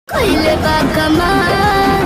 कइले बा कमाल,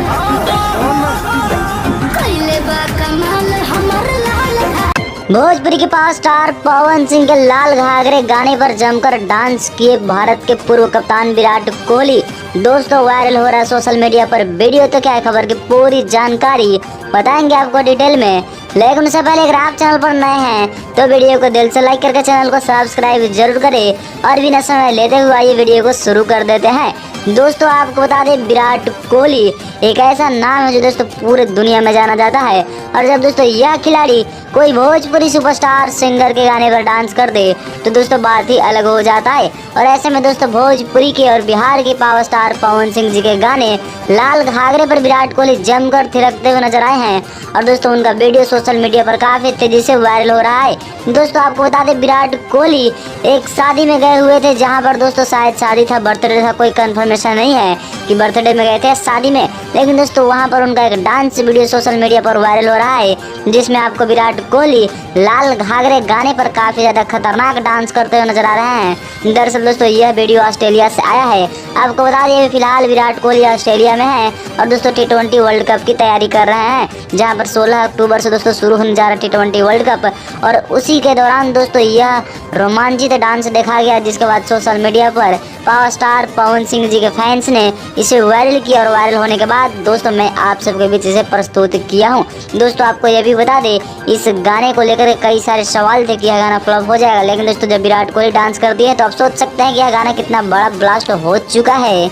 कइले बा कमाल हमर लाल घाघरा। भोजपुरी के पावर स्टार पवन सिंह के लाल घाघरे गाने पर जमकर डांस किए भारत के पूर्व कप्तान विराट कोहली। दोस्तों वायरल हो रहा है सोशल मीडिया पर वीडियो। तो क्या है खबर की पूरी जानकारी बताएंगे आपको डिटेल में, लेकिन उससे पहले अगर आप चैनल पर नए हैं तो वीडियो को दिल से लाइक करके चैनल को सब्सक्राइब जरूर करें और बिना समय लेते हुए आइए वीडियो को शुरू कर देते हैं। दोस्तों आपको बता दें विराट कोहली एक ऐसा नाम है जो दोस्तों पूरे दुनिया में जाना जाता है, और जब दोस्तों यह खिलाड़ी कोई भोजपुरी सुपरस्टार सिंगर के गाने पर डांस कर दे तो दोस्तों बात ही अलग हो जाता है। और ऐसे में दोस्तों भोजपुरी के और बिहार के पावर स्टार पवन सिंह जी के गाने लाल घाघरे पर विराट कोहली जमकर थिरकते हुए नजर आए हैं, और दोस्तों उनका वीडियो सोशल मीडिया पर काफी तेजी से वायरल हो रहा है। दोस्तों आपको बता दें विराट कोहली एक शादी में गए हुए थे, जहां पर दोस्तों शायद शादी था, बर्थडे था, कोई कंफर्मेशन नहीं है कि बर्थडे में गए थे शादी में, लेकिन दोस्तों वहां पर उनका एक डांस वीडियो सोशल मीडिया पर वायरल हो रहा है, जिसमें आपको विराट कोहली लाल घाघरे गाने पर काफी ज्यादा खतरनाक डांस करते हुए नजर आ रहे हैं। दरअसल दोस्तों यह वीडियो ऑस्ट्रेलिया से आया है। आपको बता दें फिलहाल विराट कोहली ऑस्ट्रेलिया में है और दोस्तों T20 वर्ल्ड कप की तैयारी कर रहे हैं, जहां पर 16 अक्टूबर से दोस्तों शुरू होने जा रहा है T20 वर्ल्ड कप। और उसी के दौरान दोस्तों यह रोमांचित डांस देखा गया, जिसके बाद सोशल मीडिया पर पावर स्टार पवन सिंह जी के फैंस ने इसे वायरल किया, और वायरल होने के बाद दोस्तों मैं आप सबके बीच इसे प्रस्तुत किया हूँ। दोस्तों आपको यह भी बता दें इस गाने को लेकर कई सारे सवाल थे कि यह गाना फ्लॉप हो जाएगा, लेकिन दोस्तों जब विराट कोहली डांस कर दिए तो आप सोच सकते हैं कि यह गाना कितना बड़ा ब्लास्ट हो चुका है।